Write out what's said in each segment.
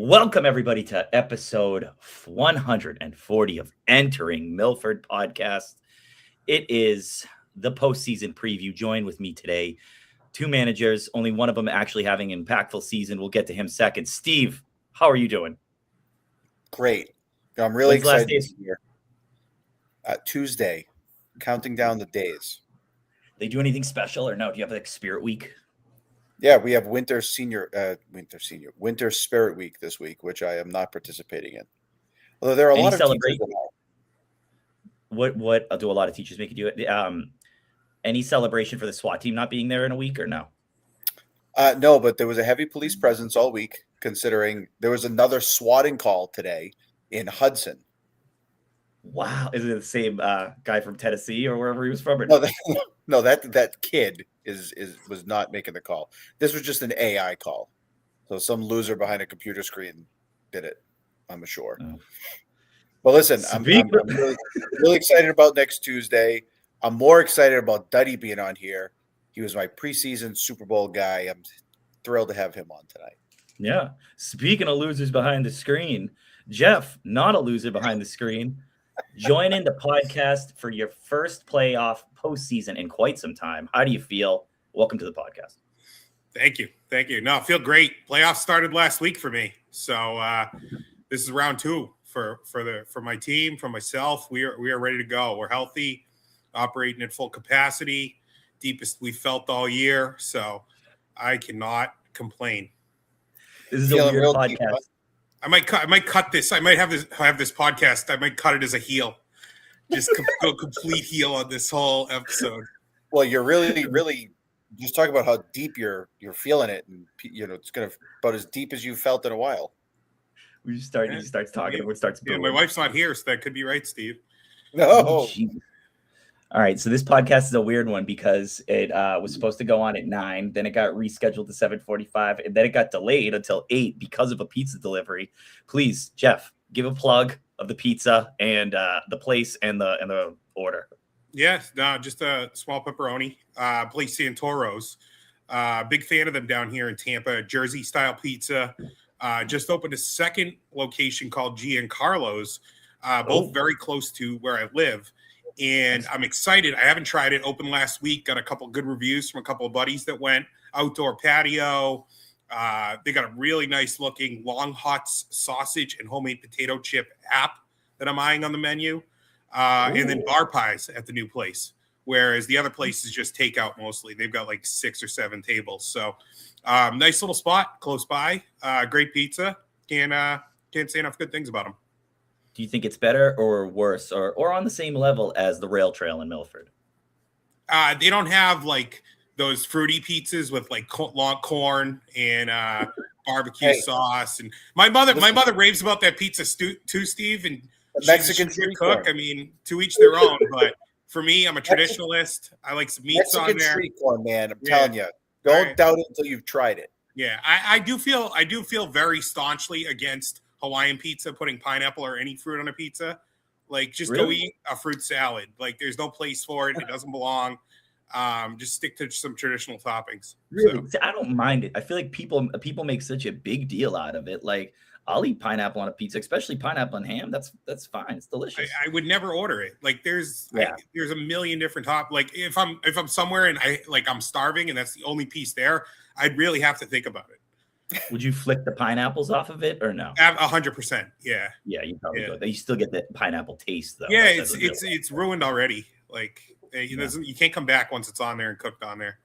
Welcome, everybody, to episode 140 of Entering Milford podcast. It is the postseason preview. Join with me today. Two managers, only one of them actually having an impactful season. We'll get to him second. Steve, how are you doing? Great. I'm really When's the last excited day? to be here. Tuesday, counting down the days. They do anything special or no? Do you have like Spirit Week? Yeah, we have Winter Spirit Week this week, which I am not participating in. Although there are a lot of teachers that are. What do a lot of teachers make you do it? Any celebration for the SWAT team not being there in a week or no? No, but there was a heavy police presence all week, considering there was another swatting call today in Hudson. Wow. Is it the same guy from Tennessee or wherever he was from? Or no, that kid was not making the call. This was just an AI call. So some loser behind a computer screen did it, I'm sure. Oh. But listen, I'm really excited about next Tuesday. I'm more excited about Duddy being on here. He was my preseason Super Bowl guy. I'm thrilled to have him on tonight. Yeah. Speaking of losers behind the screen, Jeff, not a loser behind the screen. Join in the podcast for your first playoff postseason in quite some time. How do you feel? Welcome to the podcast. Thank you. No, I feel great. Playoffs started last week for me. So this is round two for my team, for myself. We are ready to go. We're healthy, operating at full capacity, deepest we felt all year. So I cannot complain. This is a weird podcast. Deep, huh? I might cut this. I might have this podcast. I might cut it as a heel. Just go complete heel on this whole episode. Well, you're really just talk about how deep you're feeling it, and it's gonna about as deep as you felt in a while. He starts talking, and it starts. Yeah, my wife's not here, so that could be right, Steve. No. Oh, all right, so this podcast is a weird one because it was supposed to go on at 9, then it got rescheduled to 7:45, and then it got delayed until 8 because of a pizza delivery. Please, Jeff, give a plug of the pizza and the place and the order. Yes, no, just a small pepperoni. Place Santoro's. Big fan of them down here in Tampa. Jersey style pizza. Just opened a second location called Giancarlo's, both very close to where I live. And I'm excited. I haven't tried it. Opened last week. Got a couple good reviews from a couple of buddies that went. Outdoor patio. They got a really nice looking long hots sausage and homemade potato chip app that I'm eyeing on the menu. And then bar pies at the new place. Whereas the other place is just takeout mostly. They've got like 6 or 7 tables. So nice little spot close by. Great pizza. Can't say enough good things about them. Do you think it's better or worse or on the same level as the Rail Trail in Milford? They don't have like those fruity pizzas with like long corn and barbecue sauce. And my mother raves about that pizza too, Steve. And Mexican she's a good cook. I mean, to each their own. But for me, I'm a traditionalist. I like some meats Mexican on there. Street corn, man. I'm telling you, don't doubt it until you've tried it. Yeah, I do feel very staunchly against Hawaiian pizza, putting pineapple or any fruit on a pizza. Like, just go eat a fruit salad. Like, there's no place for it. It doesn't belong. Just stick to some traditional toppings. Really? So. I don't mind it. I feel like people make such a big deal out of it. Like, I'll eat pineapple on a pizza, especially pineapple and ham. That's fine. It's delicious. I would never order it. Like, there's a million different like if I'm somewhere and I'm starving and that's the only piece there, I'd really have to think about it. Would you flick the pineapples off of it or no? 100%. Yeah. Yeah, you probably would. You still get the pineapple taste though. Yeah, it's ruined already. Like you can't come back once it's on there and cooked on there.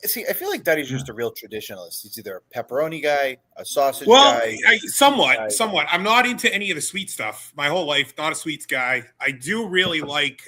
See, I feel like Daddy's just a real traditionalist. He's either a pepperoni guy, a sausage guy. Somewhat. I'm not into any of the sweet stuff. My whole life, not a sweets guy. I do really like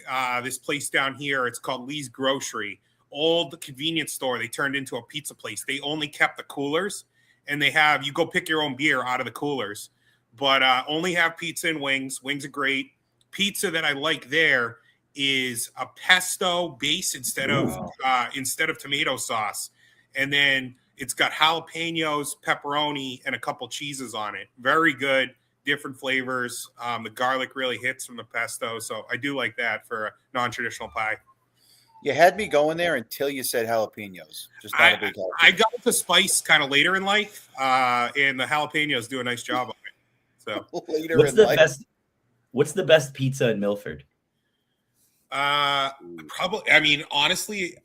this place down here. It's called Lee's Grocery. Old convenience store. They turned into a pizza place. They only kept the coolers. And you go pick your own beer out of the coolers, but only have pizza and wings. Wings are great. Pizza that I like there is a pesto base instead of tomato sauce. And then it's got jalapenos, pepperoni, and a couple cheeses on it. Very good, different flavors. The garlic really hits from the pesto. So I do like that for a non-traditional pie. You had me going there until you said jalapenos. Just not a big jalapeno. I got the spice kind of later in life, and the jalapenos do a nice job of it. So What's the best pizza in Milford? Probably. I mean, honestly,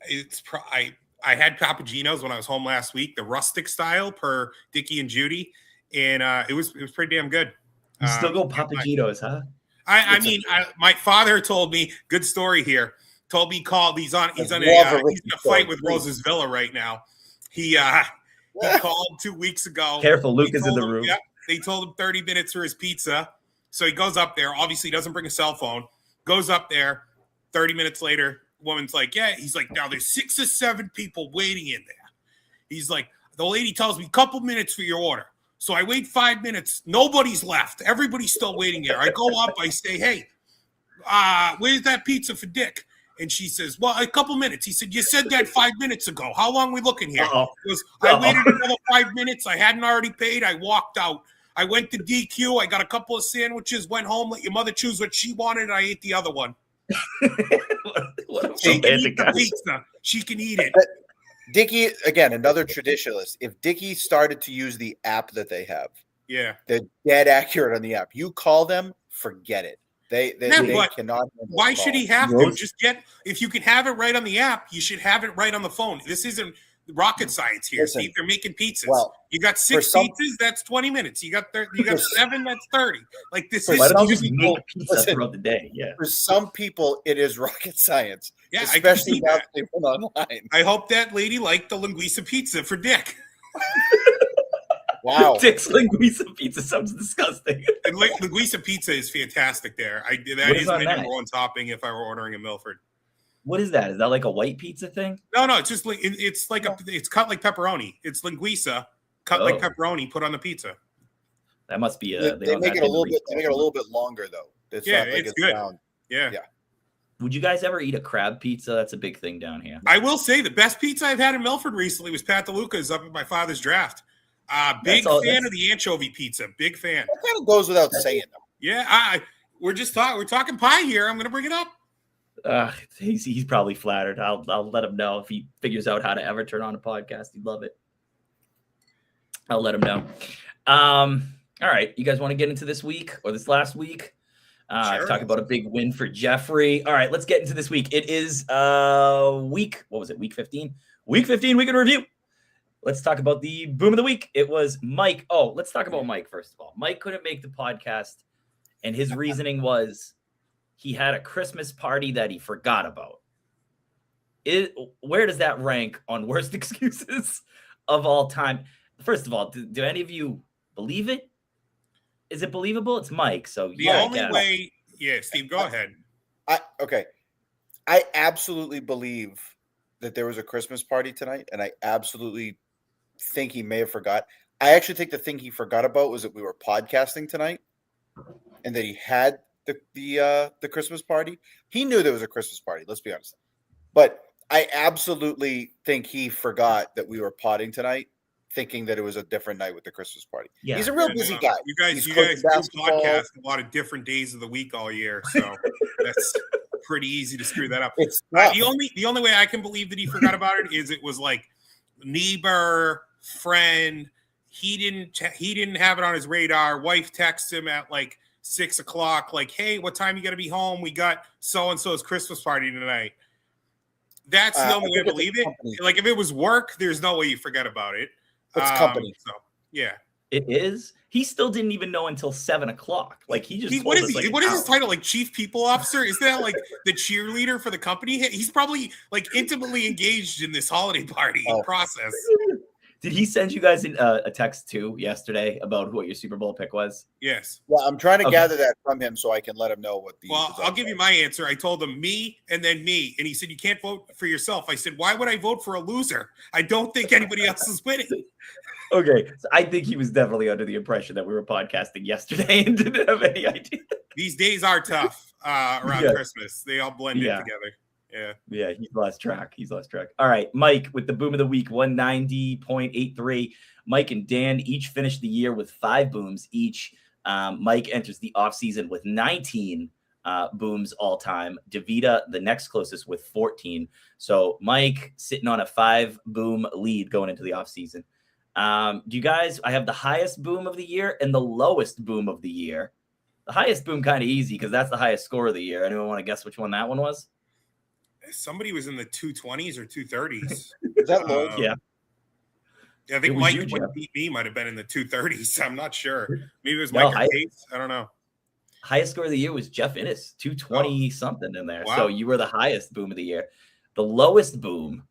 I had Papagenos when I was home last week, the rustic style per Dickie and Judy, and it was pretty damn good. You still go Papagenos, huh? My father told me, good story here. Told me he's in a fight with Rose's Villa right now. He called 2 weeks ago. Careful, Luke is in the room. Yeah, they told him 30 minutes for his pizza. So he goes up there. Obviously, doesn't bring a cell phone. Goes up there. 30 minutes later, woman's like, yeah. He's like, now there's 6 or 7 people waiting in there. He's like, the lady tells me, couple minutes for your order. So I wait 5 minutes. Nobody's left. Everybody's still waiting there. I go up. I say, hey, where's that pizza for Dick? And she says, well, a couple minutes. He said, you said that 5 minutes ago. How long are we looking here? He goes, I waited another 5 minutes. I hadn't already paid. I walked out. I went to DQ. I got a couple of sandwiches, went home, let your mother choose what she wanted, and I ate the other one. She can eat the pizza. She can eat it. Dickie, again, another traditionalist. If Dickie started to use the app that they have, they're dead accurate on the app. You call them, forget it. They cannot. Why should he have to? Just if you can have it right on the app, you should have it right on the phone. This isn't rocket science here. Listen, Steve, they're making pizzas. Well, you got 6 pizzas, that's 20 minutes. You got 7, that's 30. Like this is just make pizza throughout the day. Yeah. For some people, it is rocket science. Yeah, especially now that they went online. I hope that lady liked the linguiça pizza for Dick. Wow. Dick's linguiça pizza sounds disgusting. And linguiça pizza is fantastic there. That is my number one topping if I were ordering in Milford. What is that? Is that like a white pizza thing? No, it's just it's cut like pepperoni. It's linguiça cut like pepperoni put on the pizza. That must be they make it a little bit. They make it a little bit longer though. It's good. Yeah. Would you guys ever eat a crab pizza? That's a big thing down here. I will say the best pizza I've had in Milford recently was Pat DeLuca's up at my father's draft. Big fan of the anchovy pizza. Big fan. That kind of goes without saying though. Yeah, we're talking pie here. I'm going to bring it up. He's probably flattered. I'll let him know if he figures out how to ever turn on a podcast. He'd love it. I'll let him know. All right, you guys want to get into this week or this last week? Sure. Talk about a big win for Jeffrey. All right, let's get into this week. It is week 15? Week 15, week in review. Let's talk about the boom of the week. It was Mike. Oh, let's talk about Mike first of all. Mike couldn't make the podcast, and his reasoning was he had a Christmas party that he forgot about. Where does that rank on worst excuses of all time? First of all, do any of you believe it? Is it believable? It's Mike. So the only way, Steve, go ahead. I absolutely believe that there was a Christmas party tonight, and I absolutely think he may have forgot. I actually think the thing he forgot about was that we were podcasting tonight, and that he had the Christmas party. He knew there was a Christmas party. Let's be honest, but I absolutely think he forgot that we were podding tonight, thinking that it was a different night with the Christmas party. Yeah. He's a real busy guy. You guys do podcast a lot of different days of the week all year, so that's pretty easy to screw that up. The only way I can believe that he forgot about it is it was like neighbor, friend. He didn't have it on his radar. Wife texts him at like 6 o'clock, like, "Hey, what time you got to be home? We got so and so's Christmas party tonight." That's the only way I believe it. Like if it was work, there's no way you forget about it. It's company. So yeah, it is. He still didn't even know until 7 o'clock. Like he just what is his title? Like chief people officer? Is that like the cheerleader for the company? He's probably like intimately engaged in this holiday party process. Did he send you guys a text too yesterday about what your Super Bowl pick was? Yes. Well, I'm trying to gather that from him so I can let him know what the. Well, I'll give you my answer. I told him me and then me, and he said you can't vote for yourself. I said, why would I vote for a loser? I don't think anybody else is winning. Okay, so I think he was definitely under the impression that we were podcasting yesterday and didn't have any idea. These days are tough around Christmas. They all blend in together. Yeah, he's lost track. All right, Mike with the boom of the week, 190.83. Mike and Dan each finished the year with 5 booms each. Mike enters the offseason with 19 booms all time. DeVita, the next closest with 14. So Mike sitting on a 5-boom lead going into the offseason. Do you guys, I have the highest boom of the year and the lowest boom of the year. The highest boom kind of easy because that's the highest score of the year. Anyone want to guess which one that one was? Somebody was in the 220s or 230s. Is that Lloyd? Yeah. I think Mike, when he beat me, might have been in the 230s. I'm not sure. Maybe it was No, Mike or Case. I don't know. Highest score of the year was Jeff Innes, 220 something in there. Wow. So you were the highest boom of the year. The lowest boom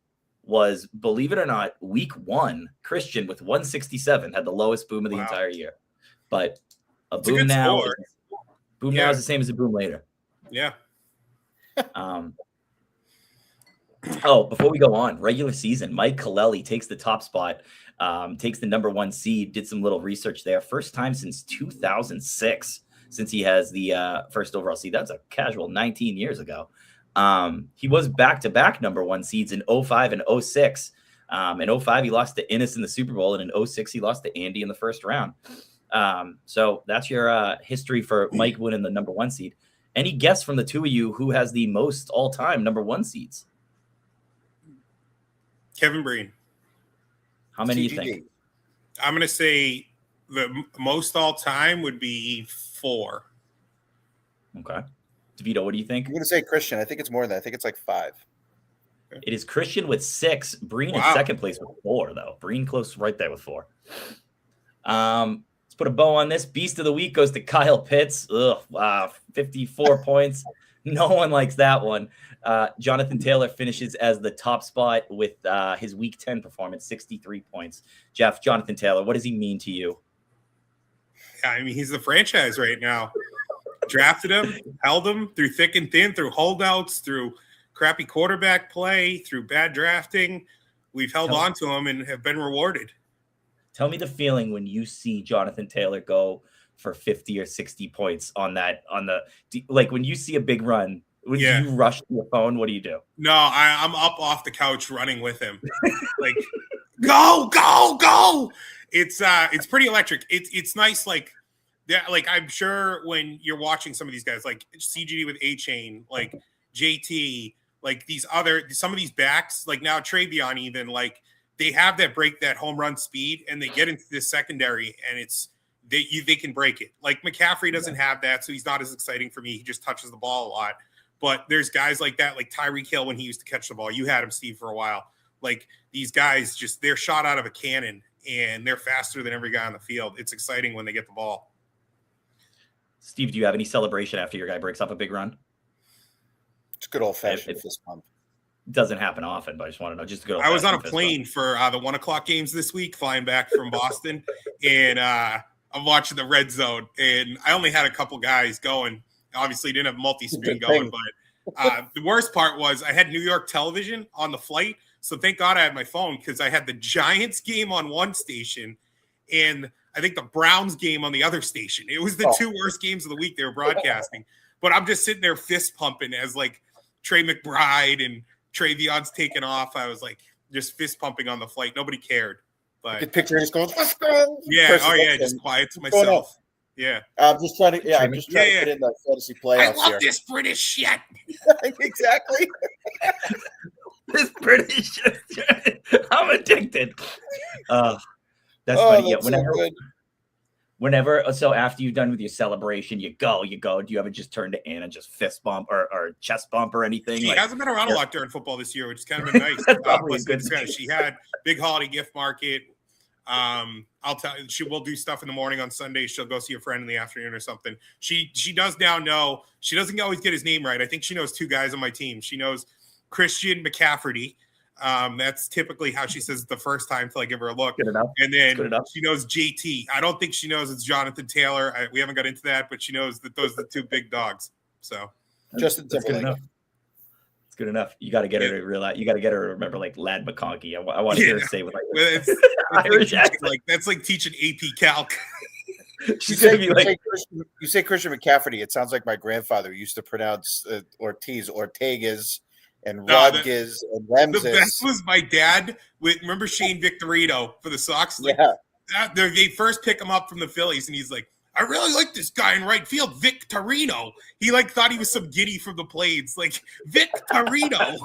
was, believe it or not, week 1, Christian with 167 had the lowest boom of the entire year. But It's boom now, now is the same as a boom later. Yeah. Before we go on, regular season, Mike Kaleli takes the top spot, takes the number 1 seed, did some little research there. First time since 2006 since he has the first overall seed. That's a casual 19 years ago. He was back-to-back number 1 seeds in 05 and 06. In 05, he lost to Innes in the Super Bowl, and in 06, he lost to Andy in the first round. So that's your history for Mike winning the number 1 seed. Any guess from the two of you who has the most all-time number 1 seeds? Kevin Breen. How many do you think? I'm going to say the most all-time would be 4. Okay. DeVito, what do you think? I'm going to say Christian. I think it's more than that. I think it's like 5. It is Christian with 6. Breen in second place with 4, though. Breen close right there with 4. Let's put a bow on this. Beast of the week goes to Kyle Pitts. 54 points. No one likes that one. Jonathan Taylor finishes as the top spot with his week 10 performance, 63 points. Jeff, Jonathan Taylor, what does he mean to you? I mean, he's the franchise right now. Drafted him, held him through thick and thin, through holdouts, through crappy quarterback play, through bad drafting. We've held on to him and have been rewarded. Tell me the feeling when you see Jonathan Taylor go for 50 or 60 points on when you see a big run, when you rush to your phone, what do you do? No, I'm up off the couch running with him. Like, go. It's pretty electric. It's nice. Like I'm sure when you're watching some of these guys, like CGD with A-Chain, like JT, like some of these backs, like now Travion even, like they have that home run speed and they get into this secondary and they can break it. Like McCaffrey doesn't have that, so he's not as exciting for me. He just touches the ball a lot. But there's guys like that, like Tyreek Hill when he used to catch the ball. You had him, Steve, for a while. Like these guys, they're shot out of a cannon and they're faster than every guy on the field. It's exciting when they get the ball. Steve, do you have any celebration after your guy breaks up a big run? It's good old-fashioned fist pump. Doesn't happen often, but I just want to know. Just a good. I was on a plane for the 1:00 games this week, flying back from Boston, and I'm watching the Red Zone, and I only had a couple guys going. Obviously, didn't have multi-screen going, but the worst part was I had New York television on the flight, so thank God I had my phone because I had the Giants game on one station, and I think the Browns game on the other station. It was the 2 worst games of the week they were broadcasting, but I'm just sitting there fist pumping as like Trey McBride and Travion's taking off. I was like just fist pumping on the flight. Nobody cared. But the picture is going, let's go. Yeah. Just quiet to myself. Yeah. I'm just trying to get in the fantasy playoffs. I love this British shit. Exactly. This British shit. I'm addicted. That's funny. That's so whenever, so after you're done with your celebration, you go. Do you ever just turn to Anna, just fist bump or chest bump or anything? She hasn't been around a lot during football this year, which has kind of been nice. She had big holiday gift market. I'll tell you, she will do stuff in the morning on Sunday. She'll go see a friend in the afternoon or something. She does now know, she doesn't always get his name right. I think she knows 2 guys on my team. She knows Christian McCaffrey. That's typically how she says it the first time until I give her a look. Good enough. And then she knows JT. I don't think she knows it's Jonathan Taylor. We haven't got into that, but she knows that those are the 2 big dogs. So Justin Timberlake. It's good enough. You got to get her to realize. You got to get her to remember like Lad McConkey. I want to hear her say with like Irish accent. Like that's like teaching AP Calc. She's gonna be like, you say Christian McCaffrey. It sounds like my grandfather used to pronounce Ortegas. And Rodgers and Ramses. The best was my dad. Remember Shane Victorino for the Sox? Like, yeah. They first pick him up from the Phillies, and he's like, I really like this guy in right field, Vic Torino. He like thought he was some giddy from the Plains, like Vic Torino.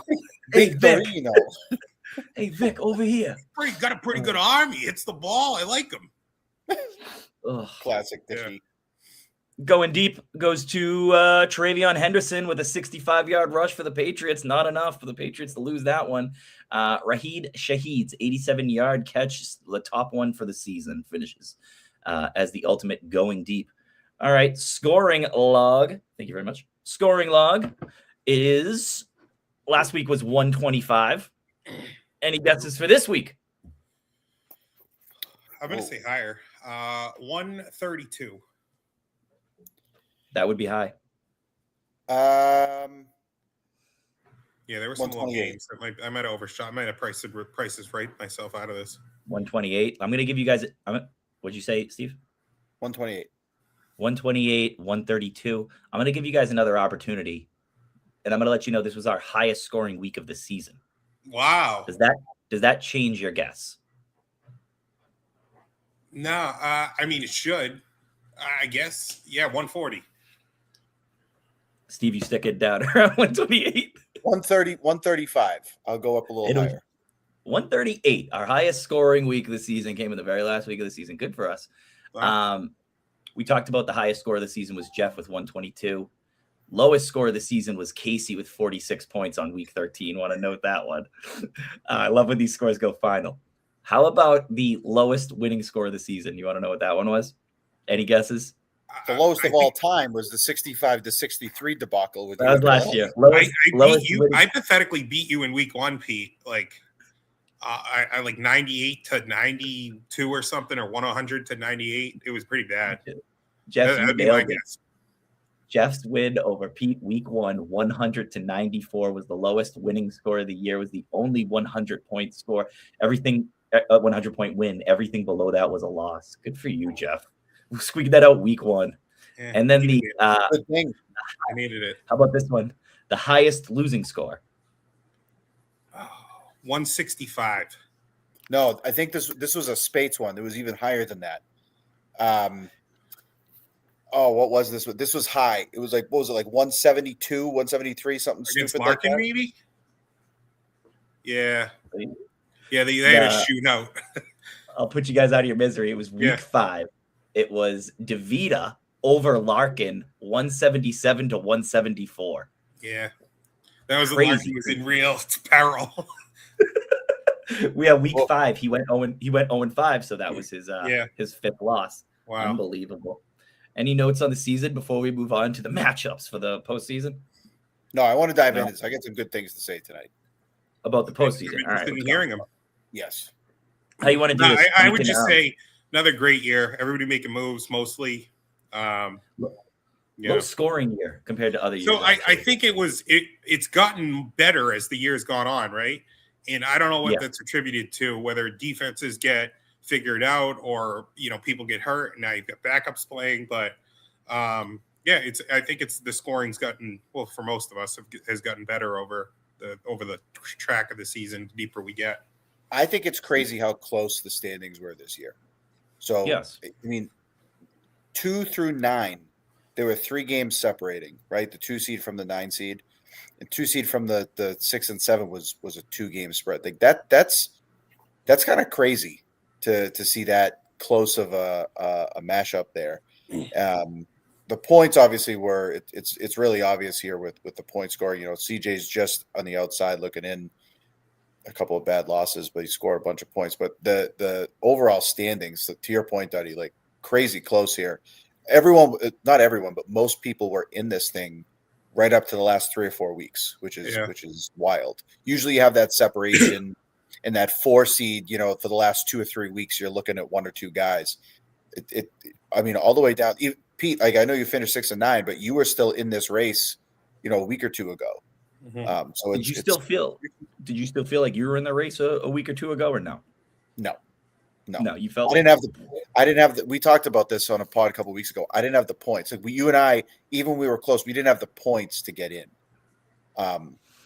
Hey, Vic. Torino. Hey, Vic, over here. Got a pretty good arm. He hits the ball. I like him. Ugh. Classic Dicky. Going deep goes to Travion Henderson with a 65-yard rush for the Patriots. Not enough for the Patriots to lose that one. Raheed Shaheed's 87-yard catch, the top one for the season, finishes as the ultimate going deep. All right, scoring log. Thank you very much. Scoring log is last week was 125. Any guesses for this week? I'm going to say higher. 132. That would be high. Yeah, there were some little games. I might have overshot. I might have prices right myself out of this. 128. I'm going to give you guys. What'd you say, Steve? 128. 128, 132. I'm going to give you guys another opportunity, and I'm going to let you know this was our highest scoring week of the season. Wow. Does that change your guess? No, I mean, it should. I guess. Yeah, 140. Steve, you stick it down around 128. 135. I'll go up a little higher. 138. Our highest scoring week of the season came in the very last week of the season. Good for us. Wow. We talked about the highest score of the season was Jeff with 122. Lowest score of the season was Casey with 46 points on week 13. Want to note that one. I love when these scores go final. How about the lowest winning score of the season? You want to know what that one was? Any guesses? The lowest of all time was the 65-63 debacle. That was last year. I pathetically beat you in week 1, Pete. Like, I like 98 to 92 or something, or 100 to 98. It was pretty bad. Jeff, that'd be my guess. Jeff's win over Pete week 1, 100 to 94 was the lowest winning score of the year. Was the only 100-point score. Everything 100-point win. Everything below that was a loss. Good for you, Jeff. We squeaked that out week 1. Yeah, and then I needed it. How about this one? The highest losing score. 165. No, I think this was a Spates one. It was even higher than that. What was this one? This was high. It was like, what was it, like 172, 173, something against stupid Larkin, like that? Maybe? Yeah. Yeah, they had a shootout. I'll put you guys out of your misery. It was week 5. It was DeVita over Larkin, 177 to 174. Yeah. That was crazy. Larkin was in real peril. We had week 5. He went 0-5, so that was his 5th loss. Wow. Unbelievable. Any notes on the season before we move on to the matchups for the postseason? No, I want to dive into this. I got some good things to say tonight. About the postseason. All right. Hearing them. Yes. How you want to do this? I would just say another great year. Everybody making moves mostly. Low scoring year compared to other years. So I think it's gotten better as the year's gone on, right? And I don't know what that's attributed to, whether defenses get figured out or, people get hurt and now you've got backups playing. But I think it's the scoring's gotten, well, for most of us has gotten better over the track of the season, the deeper we get. I think it's crazy how close the standings were this year. So, yes. I mean, 2 through 9, there were 3 games separating, right? The 2 seed from the 9 seed, and 2 seed from the 6 and 7 was a 2-game spread. Like that's kind of crazy to see that close of a mashup there. The points obviously were it's really obvious here with the point scoring. CJ's just on the outside looking in. A couple of bad losses, but he scored a bunch of points. But the overall standings, to your point, Duddy, like crazy close here. Not everyone, but most people were in this thing right up to the last 3 or 4 weeks, which is wild. Usually you have that separation and that 4 seed, for the last 2 or 3 weeks, you're looking at 1 or 2 guys. I mean, all the way down. Pete, like I know you finished 6 and 9, but you were still in this race, a week or 2 ago. Mm-hmm. So did you still feel like you were in the race a week or 2 ago, or no? No, you felt. I didn't have the. We talked about this on a pod a couple of weeks ago. I didn't have the points. Like you and I, even when we were close, we didn't have the points to get in.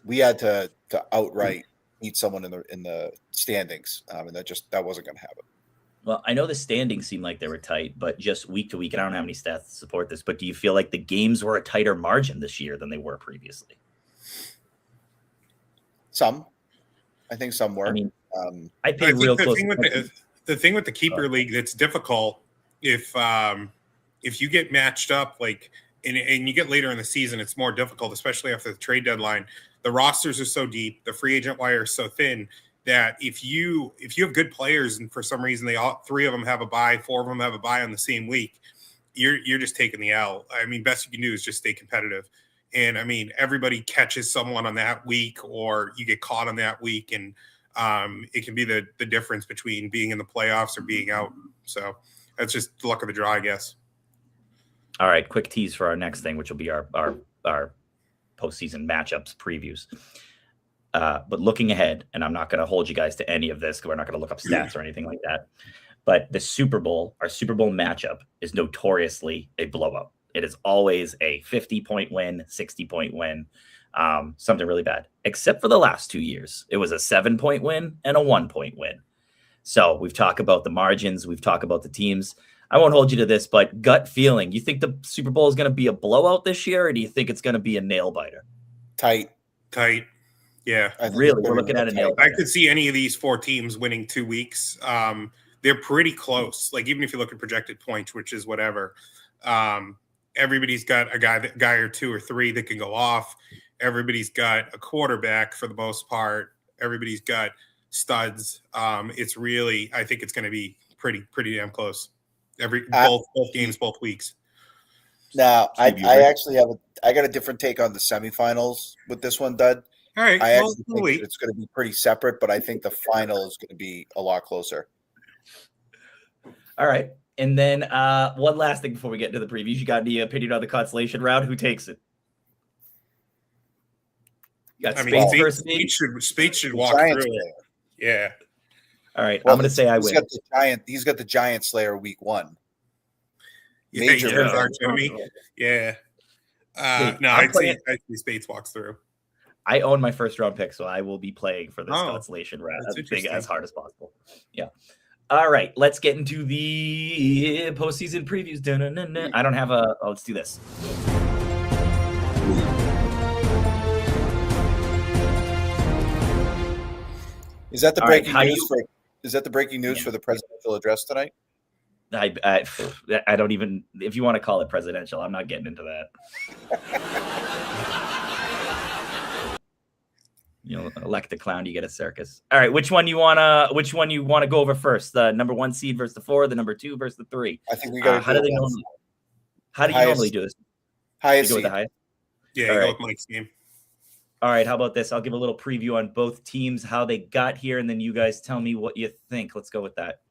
We had to outright beat someone in the standings, and that wasn't going to happen. Well, I know the standings seem like they were tight, but just week to week, and I don't have any stats to support this, but do you feel like the games were a tighter margin this year than they were previously? Some. I think some were. I mean, I I paid think real the close thing with attention. the thing with the keeper league that's difficult if you get matched up like and you get later in the season, it's more difficult, especially after the trade deadline. The rosters are so deep, the free agent wire is so thin that if you have good players and for some reason three of them have a bye, four of them have a bye on the same week, you're just taking the L. I mean, best you can do is just stay competitive. And I mean, everybody catches someone on that week, or you get caught on that week, and it can be the difference between being in the playoffs or being out. So that's just the luck of the draw, I guess. All right, quick tease for our next thing, which will be our postseason matchups previews. But looking ahead, and I'm not going to hold you guys to any of this because we're not going to look up stats or anything like that. But the Super Bowl, our Super Bowl matchup, is notoriously a blowout. It is always a 50-point win, 60-point win, something really bad. Except for the last 2 years. It was a 7-point win and a 1-point win. So we've talked about the margins. We've talked about the teams. I won't hold you to this, but gut feeling. You think the Super Bowl is going to be a blowout this year, or do you think it's going to be a nail-biter? Tight. Yeah. Really? We're looking at a nail-biter. I could see any of these four teams winning 2 weeks. They're pretty close. Like, even if you look at projected points, which is whatever, everybody's got a guy or two or three that can go off. Everybody's got a quarterback for the most part. Everybody's got studs. It's really, I think it's going to be pretty damn close. Both games, both weeks. Now, I actually I got a different take on the semifinals with this one, Dud. All right. I actually think it's going to be pretty separate, but I think the final is going to be a lot closer. All right. And then one last thing before we get into the previews. You got any opinion on the consolation round? Who takes it? You got Spades should walk through it. Yeah. All right. Well, I'm going to say I win. He's got the Giant Slayer week 1. Major yeah. No, I'd say Spades walks through. I own my first round pick, so I will be playing for this consolation round as hard as possible. Yeah. All right, let's get into the postseason previews. I don't have let's do this. Is that the breaking news? Is that the breaking news for the presidential address tonight? I don't even, if you want to call it presidential, I'm not getting into that. Elect a clown, you get a circus. All right, which one you wanna go over first? The number 1 seed versus the 4, the number 2 versus the 3. I think we got. How do you normally do this? Highest seed. With the highest. Yeah, go with Mike's game. All right, how about this? I'll give a little preview on both teams, how they got here, and then you guys tell me what you think. Let's go with that.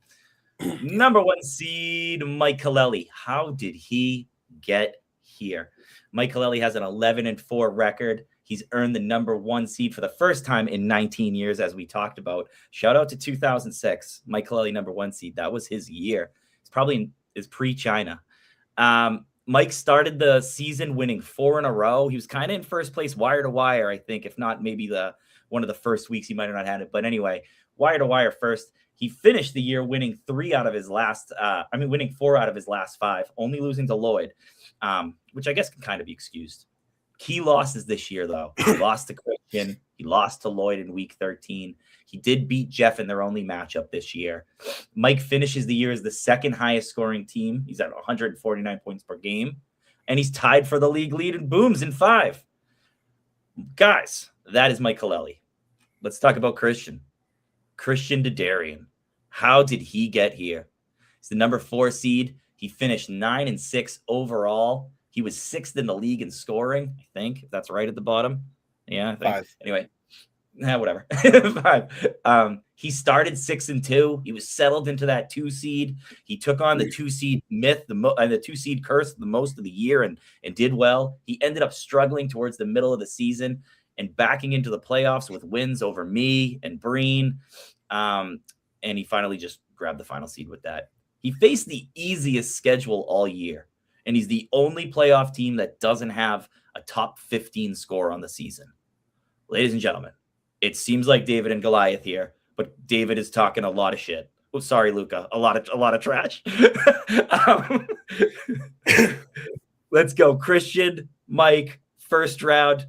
Number 1 seed, Mike Kaleli. How did he get here? Mike Kaleli has an 11-4 record. He's earned the number 1 seed for the first time in 19 years, as we talked about. Shout out to 2006. Mike Kaleli, number 1 seed. That was his year. It's probably pre-China. Mike started the season winning 4 in a row. He was kind of in first place wire to wire, I think. If not, maybe one of the first weeks he might have not had it. But anyway, wire to wire first. He finished the year winning 4 out of his last 5, only losing to Lloyd, which I guess can kind of be excused. Key losses this year, though. He lost to Christian. He lost to Lloyd in week 13. He did beat Jeff in their only matchup this year. Mike finishes the year as the second highest scoring team. He's at 149 points per game. And he's tied for the league lead in booms in 5. Guys, that is Mike Kaleli. Let's talk about Christian Dedarian. How did he get here? He's the number 4 seed. He finished 9-6 overall. He was 6th in the league in scoring, I think, if that's right at the bottom. Yeah, I think. 5. Anyway, whatever. 5. He started 6-2. He was settled into that 2 seed. He took on the 2 seed myth, the 2 seed curse the most of the year and did well. He ended up struggling towards the middle of the season and backing into the playoffs with wins over me and Breen. And he finally just grabbed the final seed with that. He faced the easiest schedule all year, and he's the only playoff team that doesn't have a top 15 score on the season. Ladies and gentlemen, it seems like David and Goliath here, but David is talking a lot of shit. Oh, sorry, Luca. A lot of trash. um, let's go. Christian, Mike, first round.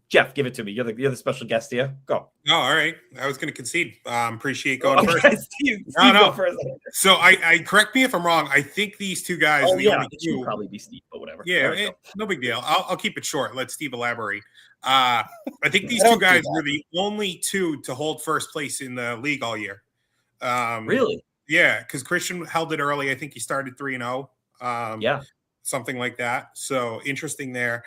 Jeff, give it to me. You're the special guest here. Go. Oh, all right. I was going to concede. Appreciate going first. Steve, No. go first. So I correct me if I'm wrong. I think these two guys. Oh, the yeah, only it two, should probably be Steve, but whatever. Yeah, Right, no big deal. I'll keep it short. Let Steve elaborate. I think these two guys were the only two to hold first place in the league all year. Really? Yeah, because Christian held it early. I think he started 3-0. Yeah. Something like that. So interesting there.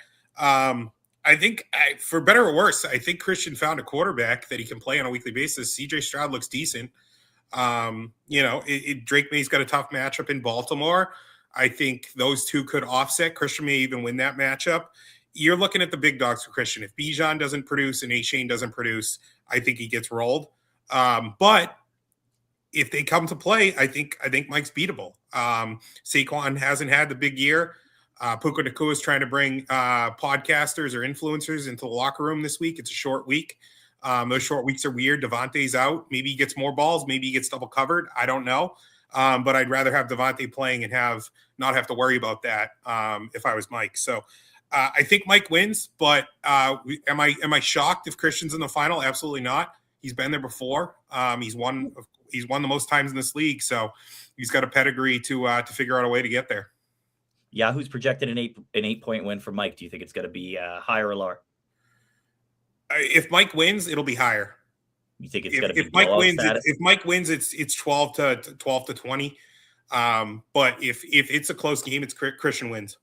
I think, for better or worse, I think Christian found a quarterback that he can play on a weekly basis. CJ Stroud looks decent. Drake May's got a tough matchup in Baltimore. I think those two could offset. Christian may even win that matchup. You're looking at the big dogs for Christian. If Bijan doesn't produce and A-Shane doesn't produce, I think he gets rolled. But if they come to play, I think Mike's beatable. Saquon hasn't had the big year. Puka Nacua is trying to bring podcasters or influencers into the locker room this week. It's a short week. Those short weeks are weird. Devontae's out. Maybe he gets more balls. Maybe he gets double covered. I don't know. But I'd rather have Devontae playing and not have to worry about that if I was Mike. So I think Mike wins. But am I shocked if Christian's in the final? Absolutely not. He's been there before. He's won the most times in this league. So he's got a pedigree to figure out a way to get there. Yahoo's projected an 8-point win for Mike. Do you think it's going to be higher or lower? If Mike wins, it'll be higher. You think it's going to be if Mike wins, it's 12 to 20. But if it's a close game, it's Christian wins.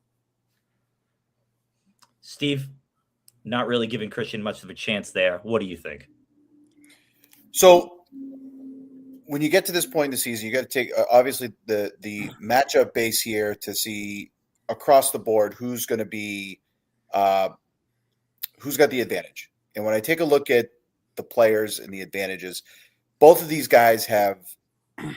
Steve, not really giving Christian much of a chance there. What do you think? So when you get to this point in the season, you got to take obviously the matchup base here to see across the board who's going to be who's got the advantage. And when I take a look at the players and the advantages, both of these guys have,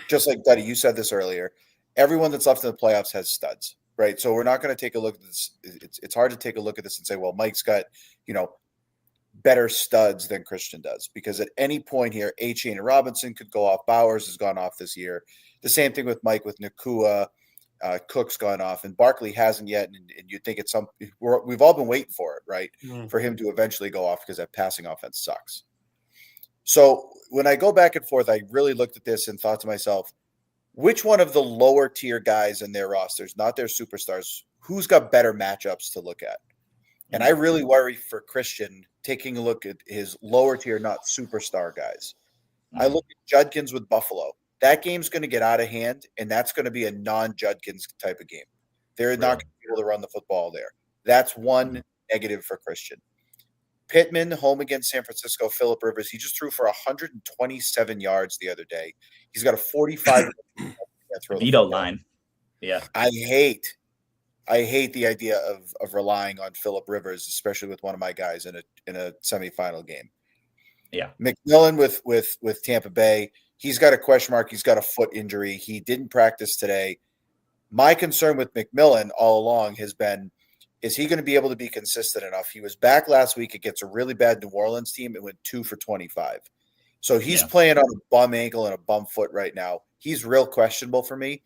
just like Duddy, you said this earlier, everyone that's left in the playoffs has studs, right? So we're not going to take a look at this. It's hard to take a look at this and say, well, Mike's got, better studs than Christian does, because at any point here, A-Chain and Robinson could go off. Bowers has gone off this year. The same thing with Mike, with Nacua. Cook's gone off, and Barkley hasn't yet. And you'd think it's we've all been waiting for it, right? For him to eventually go off, because that passing offense sucks. So when I go back and forth, I really looked at this and thought to myself, which one of the lower tier guys in their rosters, not their superstars, who's got better matchups to look at? And I really worry for Christian, taking a look at his lower tier, not superstar guys. I look at Judkins with Buffalo. That game's going to get out of hand, and that's going to be a non-Judkins type of game. They're not going to be able to run the football there. That's one negative for Christian. Pittman, home against San Francisco, Phillip Rivers, he just threw for 127 yards the other day. He's got a 45 veto line. Yeah. I hate the idea of relying on Phillip Rivers, especially with one of my guys in a semifinal game. Yeah. McMillan with Tampa Bay, he's got a question mark. He's got a foot injury. He didn't practice today. My concern with McMillan all along has been, is he going to be able to be consistent enough? He was back last week against a really bad New Orleans team and went 2 for 25. So he's playing on a bum ankle and a bum foot right now. He's real questionable for me.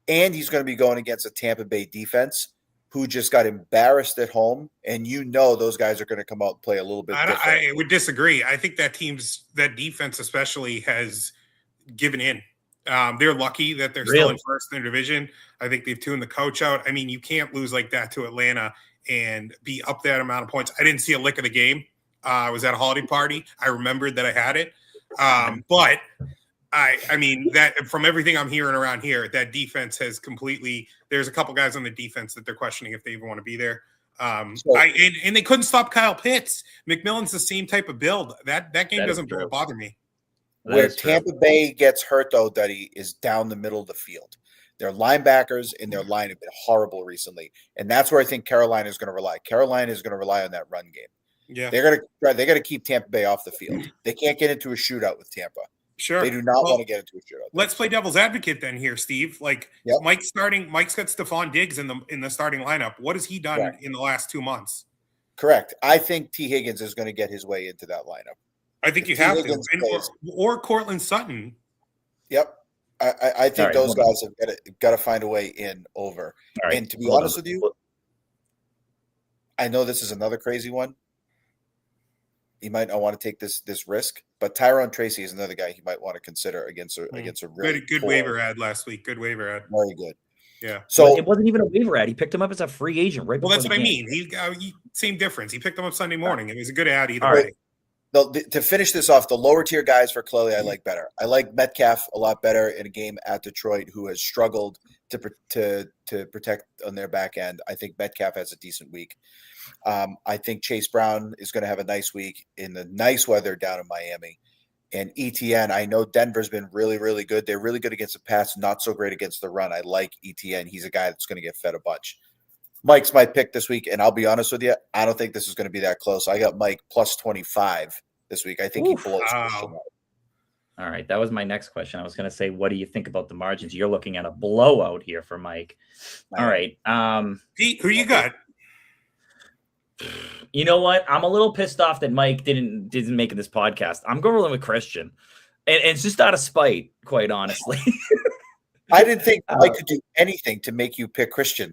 And he's going to be going against a Tampa Bay defense who just got embarrassed at home. And those guys are going to come out and play a little bit different. I would disagree. I think that defense especially has given in. They're lucky that they're still in first in their division. I think they've tuned the coach out. I mean, you can't lose like that to Atlanta and be up that amount of points. I didn't see a lick of the game. I was at a holiday party. I remembered that I had it. But I mean, that from everything I'm hearing around here, that defense has completely – there's a couple guys on the defense that they're questioning if they even want to be there. And they couldn't stop Kyle Pitts. McMillan's the same type of build. That game doesn't bother me. Where Tampa Bay gets hurt, though, Duddy, is down the middle of the field. Their linebackers and their line have been horrible recently, and that's where I think Carolina is going to rely. Carolina is going to rely on that run game. Yeah, they got to keep Tampa Bay off the field. They can't get into a shootout with Tampa. Sure, they do not want to get into a shootout. Let's play devil's advocate then here, Steve. Mike's got Stephon Diggs in the starting lineup. What has he done in the last 2 months? Correct. I think T. Higgins is going to get his way into that lineup. I think you have to, or Cortland Sutton. Yep. I think right, those hold on. guys have got to find a way in over. All right, And to be hold honest on. with you, I know this is another crazy one. He might not want to take this risk, but Tyrone Tracy is another guy he might want to consider against a really good poor, waiver ad last week. Good waiver ad. very good. Yeah. So it wasn't even a waiver ad. He picked him up as a free agent right Well, before that's the what I game. mean. He same difference. He picked him up Sunday morning. It was a good ad either All way. right. to finish this off, the lower tier guys for Clelly I like better. I like Metcalf a lot better in a game at Detroit, who has struggled to protect on their back end. I think Metcalf has a decent week. I think Chase Brown is going to have a nice week in the nice weather down in Miami. And ETN, I know Denver's been really, really good. They're really good against the pass, not so great against the run. I like ETN. He's a guy that's going to get fed a bunch. Mike's my pick this week, and I'll be honest with you, I don't think this is going to be that close. I got Mike plus 25 this week. I think he blows Christian out. All right, that was my next question. I was going to say, what do you think about the margins? You're looking at a blowout here for Mike. All right. Pete, who you got? You know what? I'm a little pissed off that Mike didn't make this podcast. I'm going with Christian, and it's just out of spite, quite honestly. I didn't think Mike could do anything to make you pick Christian.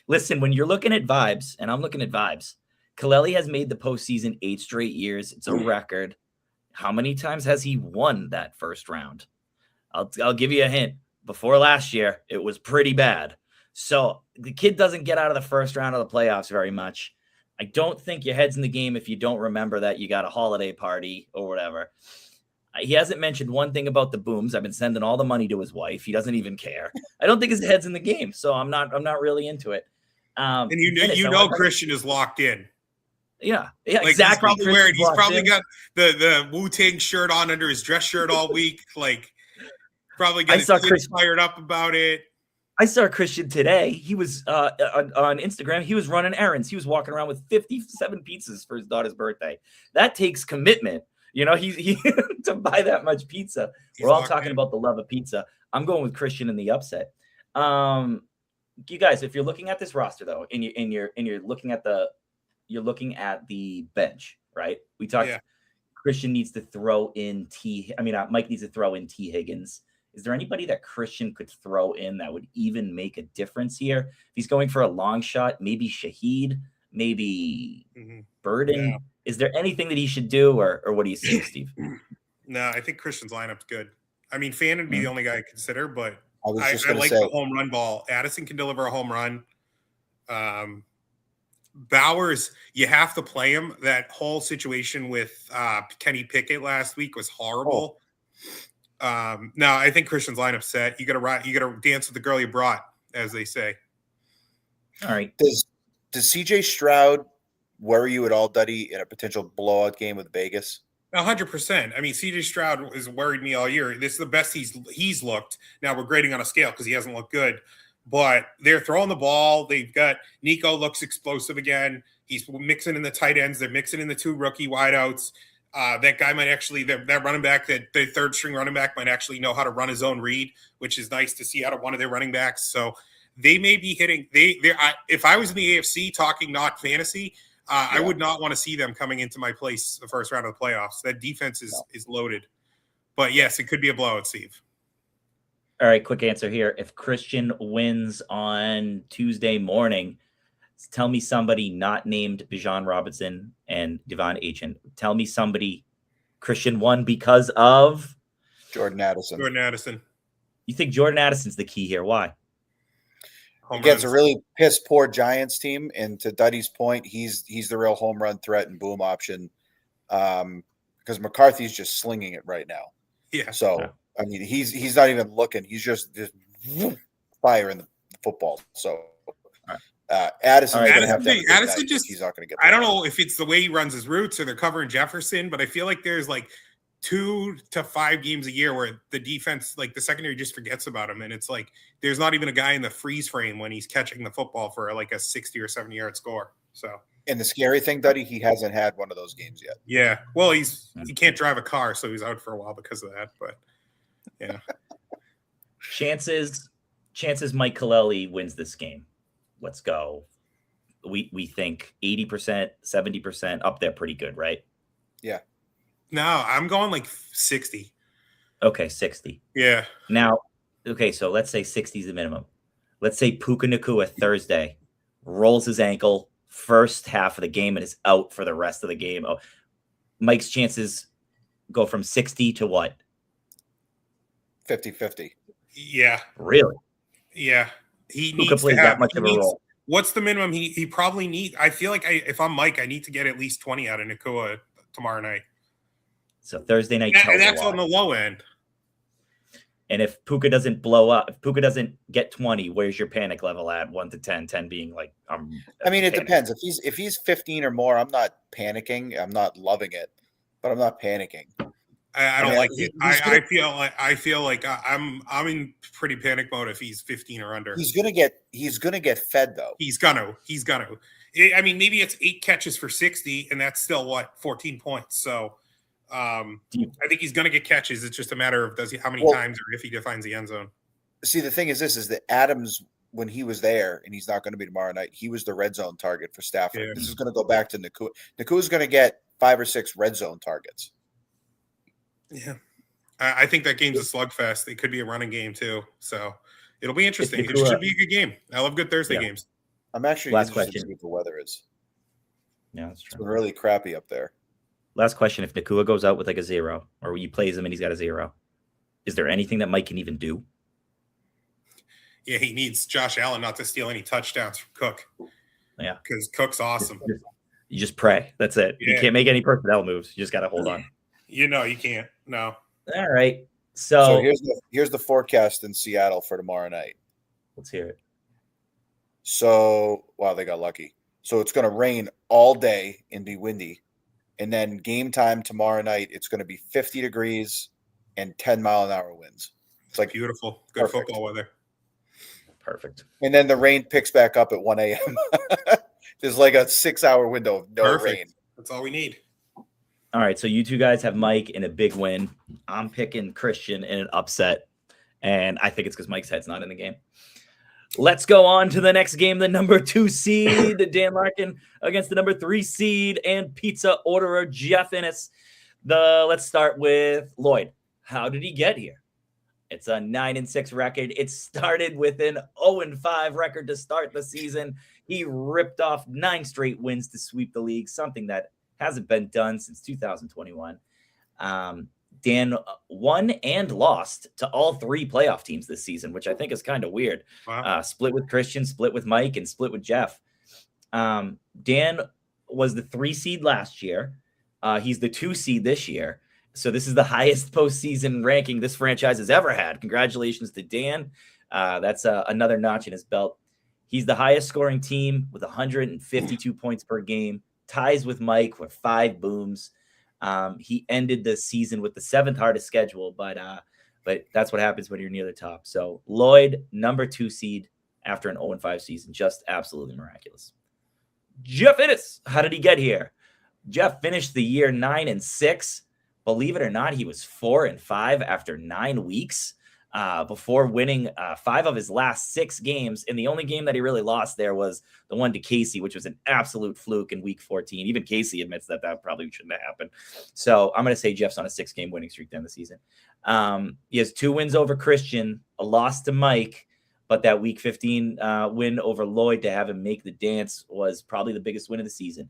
Listen, when you're looking at vibes, and I'm looking at vibes, Kaleli has made the postseason 8 straight years. It's a record. How many times has he won that first round? I'll give you a hint. Before last year, it was pretty bad. So the kid doesn't get out of the first round of the playoffs very much. I don't think your head's in the game if you don't remember that you got a holiday party or whatever. He hasn't mentioned one thing about the booms. I've been sending all the money to his wife. He doesn't even care. I don't think his head's in the game, so I'm not really into it. And you know Christian is locked in. Yeah, like exactly. He's probably got the Wu-Tang shirt on under his dress shirt all week. Like, probably getting fired up about it. I saw Christian today. He was on Instagram. He was running errands. He was walking around with 57 pizzas for his daughter's birthday. That takes commitment. You know, he to buy that much pizza. We're all talking about the love of pizza. I'm going with Christian in the upset. You guys, if you're looking at this roster though, and you're looking at the bench, right? We talked. Yeah. Christian needs to throw in Mike needs to throw in T. Higgins. Is there anybody that Christian could throw in that would even make a difference here? If he's going for a long shot, maybe Shaheed, maybe Burden. Yeah. Is there anything that he should do, or what do you think, Steve? No, I think Christian's lineup's good. I mean, Fan would be the only guy I consider, but I like the home run ball. Addison can deliver a home run. Bowers, you have to play him. That whole situation with Kenny Pickett last week was horrible. No, I think Christian's lineup set. You gotta dance with the girl you brought, as they say. All right. Does CJ Stroud worry you at all, Duddy, in a potential blowout game with Vegas? 100%. I mean, CJ Stroud has worried me all year. This is the best he's looked. Now we're grading on a scale because he hasn't looked good. But they're throwing the ball. They've got Nico looks explosive again. He's mixing in the tight ends. They're mixing in the 2 rookie wideouts. That guy might actually, that running back, the third string running back might actually know how to run his own read, which is nice to see out of one of their running backs. So they may be hitting. If I was in the AFC talking not fantasy, I would not want to see them coming into my place the first round of the playoffs. That defense is loaded. But yes, it could be a blowout, Steve. All right, quick answer here. If Christian wins on Tuesday morning, tell me somebody not named Bijan Robinson and Devon Achane. Tell me somebody Christian won because of Jordan Addison. You think Jordan Addison's the key here? Why? Against a really piss poor Giants team, and to Duddy's point, he's the real home run threat and boom option. Because McCarthy's just slinging it right now. Yeah. So. Yeah. I mean, he's not even looking. He's just fire in the football. So Addison he's not going to get. I don't know if it's the way he runs his routes or they're covering Jefferson, but I feel like there's like 2 to 5 games a year where the defense, like the secondary, just forgets about him, and it's like there's not even a guy in the freeze frame when he's catching the football for like a 60 or 70 yard score. So. And the scary thing, Duddy, he hasn't had one of those games yet. Yeah. Well, he can't drive a car, so he's out for a while because of that, but. Yeah. Chances Mike Kaleli wins this game. Let's go. We think 80%, 70% up there, pretty good, right? Yeah. No, I'm going like 60. Okay, 60. Yeah. Now, okay, so let's say 60 is the minimum. Let's say Puka Nacua Thursday rolls his ankle first half of the game and is out for the rest of the game. Oh, Mike's chances go from 60 to what? 50-50. Yeah. Really? Yeah. He Puka needs to plays have that much of a role. What's the minimum he probably need? I feel like if I'm Mike, I need to get at least 20 out of Nacua tomorrow night. So Thursday night tells And that's a lot. on the low end. And if Puka doesn't blow up, if Puka doesn't get 20, where's your panic level at 1 to 10? 10 being like, I mean, it depends. If he's 15 or more, I'm not panicking. I'm not loving it, but I'm not panicking. I don't like it. I feel like I'm in pretty panic mode if he's 15 or under. He's gonna get fed though. He's gonna. I mean, maybe it's 8 catches for 60, and that's still what 14 points. So I think he's gonna get catches. It's just a matter of how many times or if he defines the end zone. See, the thing is that Adams, when he was there, and he's not going to be tomorrow night, he was the red zone target for Stafford. Yeah. This is going to go back to Nacua. Nakua's going to get 5 or 6 red zone targets. Yeah, I think that game's a slugfest. It could be a running game too, so it'll be interesting. It should be a good game. I love good Thursday games. I'm actually interested to see what the weather is. Yeah, that's true. It's been really crappy up there. Last question: if Nacua goes out with like a 0, or he plays him and he's got a 0, is there anything that Mike can even do? Yeah, he needs Josh Allen not to steal any touchdowns from Cook. Yeah, because Cook's awesome. You just pray. That's it. Yeah. You can't make any personnel moves. You just got to hold on. You can't. No. All right. So here's the forecast in Seattle for tomorrow night. Let's hear it. So, wow, they got lucky. So it's going to rain all day and be windy. And then game time tomorrow night, it's going to be 50 degrees and 10-mile-an-hour winds. It's like beautiful. Good perfect. Football weather. Perfect. And then the rain picks back up at 1 a.m. There's like a 6-hour window of no rain. That's all we need. All right, so you two guys have Mike in a big win. I'm picking Christian in an upset, and I think it's because Mike's head's not in the game. Let's go on to the next game, the number 2 seed, Dan Larkin against the number 3 seed and pizza orderer Jeff Innes. Let's start with Lloyd. How did he get here? It's a 9-6 record. It started with an 0-5 record to start the season. He ripped off 9 straight wins to sweep the league, something that hasn't been done since 2021. Dan won and lost to all 3 playoff teams this season, which I think is kind of weird. Wow. Split with Christian, split with Mike, and split with Jeff. Dan was the 3 seed last year. He's the 2 seed this year. So this is the highest postseason ranking this franchise has ever had. Congratulations to Dan. That's another notch in his belt. He's the highest scoring team with 152 points per game. Ties with Mike with 5 booms. He ended the season with the 7th hardest schedule, but that's what happens when you're near the top. So Lloyd, number 2 seed after an 0-5 season, just absolutely miraculous. Jeff Innes, how did he get here? Jeff finished the year 9-6. Believe it or not, he was 4-5 after 9 weeks before winning 5 of his last 6 games. And the only game that he really lost there was the one to Casey, which was an absolute fluke in week 14. Even Casey admits that probably shouldn't have happened. So I'm going to say Jeff's on a 6-game winning streak then the season. He has 2 wins over Christian, a loss to Mike, but that week 15 win over Lloyd to have him make the dance was probably the biggest win of the season.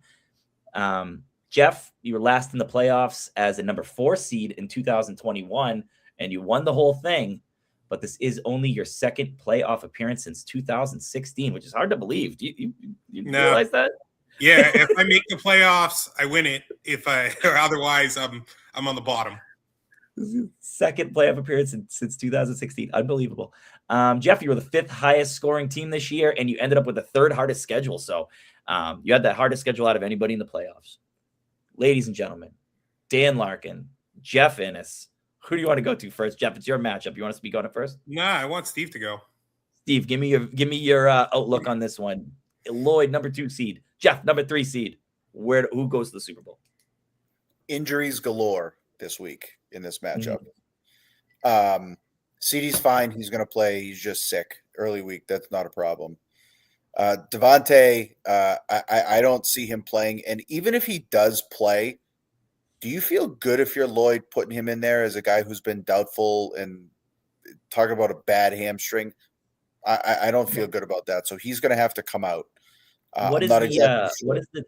Jeff, you were last in the playoffs as a number 4 seed in 2021, and you won the whole thing. But this is only your 2nd playoff appearance since 2016, which is hard to believe. Do you realize that? Yeah, if I make the playoffs, I win it. Or otherwise, I'm on the bottom. 2nd playoff appearance since 2016. Unbelievable. Jeff, you were the 5th highest scoring team this year, and you ended up with the 3rd hardest schedule. So you had the hardest schedule out of anybody in the playoffs. Ladies and gentlemen, Dan Larkin, Jeff Innes. Who do you want to go to first? Jeff, it's your matchup. You want us to be going to first? Nah, I want Steve to go. Steve, give me your outlook on this one. Lloyd, number 2 seed. Jeff, number 3 seed. Who goes to the Super Bowl? Injuries galore this week in this matchup. CeeDee's fine. He's going to play. He's just sick. Early week. That's not a problem. Devontae, I don't see him playing. And even if he does play, Do you feel good if you're Lloyd putting him in there as a guy who's been doubtful and talking about a bad hamstring? I don't feel good about that. So he's going to have to come out. What I'm is not the exactly sure.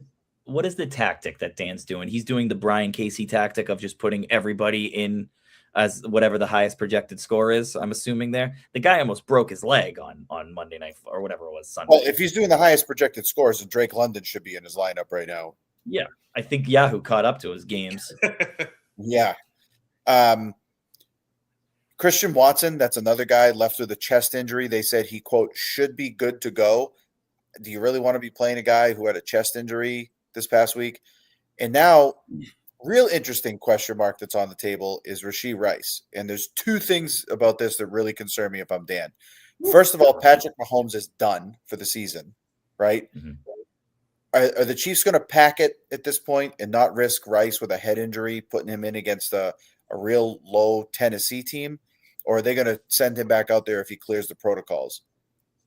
what is the tactic that Dan's doing? He's doing the Brian Casey tactic of just putting everybody in as whatever the highest projected score is. I'm assuming there. The guy almost broke his leg on Monday night or whatever it was, Sunday. Well, if he's doing the highest projected scores, then Drake London should be in his lineup right now. Yeah, I think Yahoo caught up to his games. Yeah. Christian Watson, that's another guy left with a chest injury. They said he, quote, should be good to go. Do you really want to be playing a guy who had a chest injury this past week? And now, real interesting question mark that's on the table is Rashee Rice. And there's two things about this that really concern me if I'm Dan. First of all, Patrick Mahomes is done for the season, right? Mm-hmm. Are the Chiefs going to pack it at this point and not risk Rice with a head injury, putting him in against a real low Tennessee team? Or are they going to send him back out there if he clears the protocols?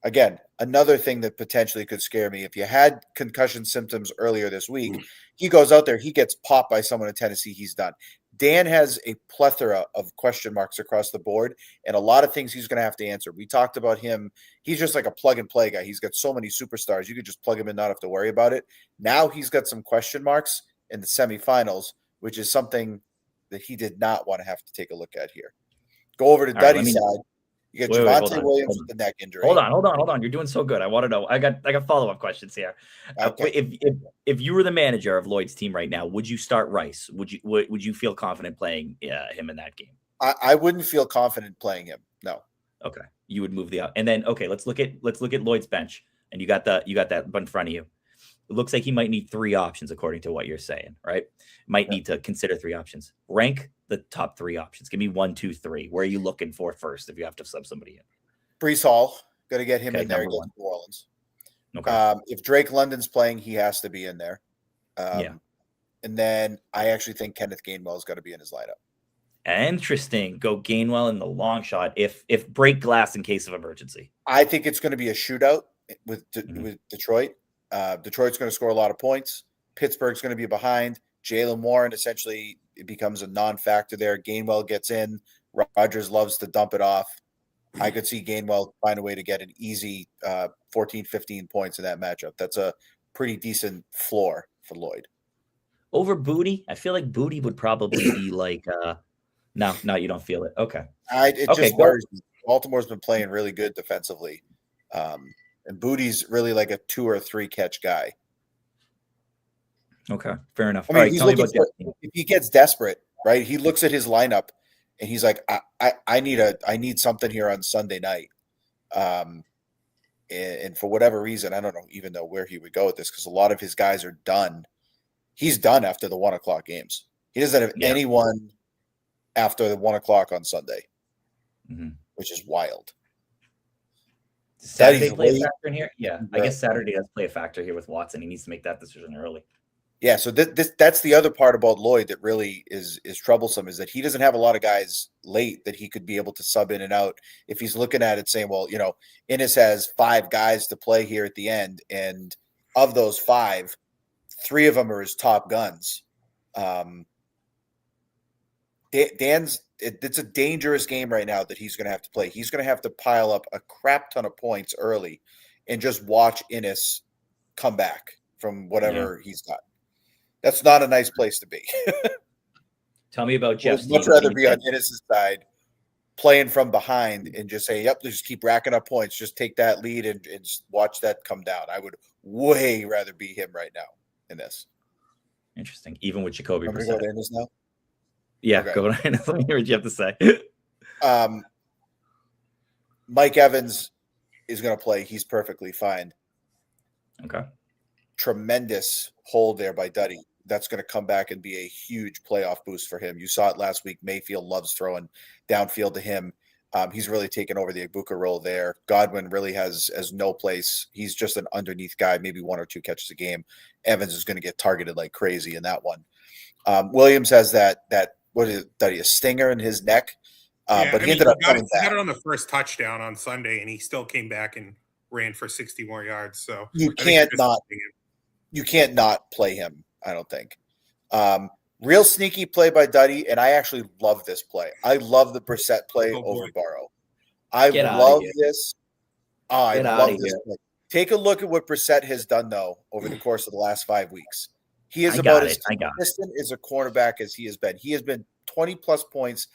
Again, another thing that potentially could scare me. If you had concussion symptoms earlier this week, he goes out there, he gets popped by someone in Tennessee, he's done. Dan has a plethora of question marks across the board and a lot of things he's going to have to answer. We talked about him. He's just like a plug and play guy. He's got so many superstars. You could just plug him in, not have to worry about it. Now he's got some question marks in the semifinals, which is something that he did not want to have to take a look at here. Go over to Duddy's side. You got Javonte Williams with the neck injury. Hold on. You're doing so good. I want to know. I got follow-up questions here. Okay. If you were the manager of Lloyd's team right now, would you start Rice? Would you feel confident playing him in that game? I wouldn't feel confident playing him. No. Okay. You would move and then let's look at Lloyd's bench. And you got that in front of you. It looks like he might need 3 options according to what you're saying, right? Might need to consider 3 options. Rank the top 3 options. Give me 1, 2, 3. Where are you looking for first if you have to sub somebody in? Breece Hall, got to get him in there against New Orleans. Okay. If Drake London's playing, he has to be in there. Yeah. And then I actually think Kenneth Gainwell's got to be in his lineup. Interesting. Go Gainwell in the long shot if break glass in case of emergency. I think it's going to be a shootout with Detroit. Detroit's going to score a lot of points. Pittsburgh's going to be behind. Jaylen Warren essentially becomes a non-factor there. Gainwell gets in. Rodgers loves to dump it off. I could see Gainwell find a way to get an easy 14, 15 points in that matchup. That's a pretty decent floor for Lloyd. Over Booty? I feel like Booty would probably be like no, you don't feel it. Okay. It just worries me. Baltimore's been playing really good defensively. And Booty's really like a 2 or 3 catch guy. Okay, fair enough. I mean, all right, tell me about if he gets desperate, right? He looks at his lineup and he's like, I need something here on Sunday night. And for whatever reason, I don't know even know where he would go with this because a lot of his guys are done. He's done after the 1:00 games. He doesn't have anyone after the 1:00 on Sunday, which is wild. Does Saturday play a factor in here? Yeah, I guess Saturday does play a factor here with Watson. He needs to make that decision early. Yeah, so that's the other part about Lloyd that really is troublesome is that he doesn't have a lot of guys late that he could be able to sub in and out. If he's looking at it saying, well, Innis has 5 guys to play here at the end, and of those 5, 3 of them are his top guns. It's a dangerous game right now that he's going to have to play. He's going to have to pile up a crap ton of points early and just watch Innis come back from whatever he's got. That's not a nice place to be. Tell me about Jeff. I'd much rather be on Innis's side, playing from behind, and just say, "Yep, just keep racking up points. Just take that lead and watch that come down." I would way rather be him right now in this. Interesting, even with Jacoby Brissett. Go to Innis now. Yeah, okay. Go to Innis. Let me hear what you have to say. Mike Evans is going to play. He's perfectly fine. Okay. Tremendous hold there by Duddy. That's going to come back and be a huge playoff boost for him. You saw it last week. Mayfield loves throwing downfield to him. He's really taken over the Ibuka role there. Godwin really has no place. He's just an underneath guy, maybe 1 or 2 catches a game. Evans is going to get targeted like crazy in that one. Williams has that what is it, Duddy, a stinger in his neck. But he ended up coming back. He got it on the first touchdown on Sunday, and he still came back and ran for 60 more yards. So you can't not play him, I don't think. Real sneaky play by Duddy, and I actually love this play. I love the Brissett play Oh, over boy. Burrow. I Get outta love here. this. Oh, I Get outta love this here. play. Take a look at what Brissett has done, though, over the course of the last 5 weeks. He is I about got as it. I got it. consistent as a cornerback as he has been. He has been 20-plus points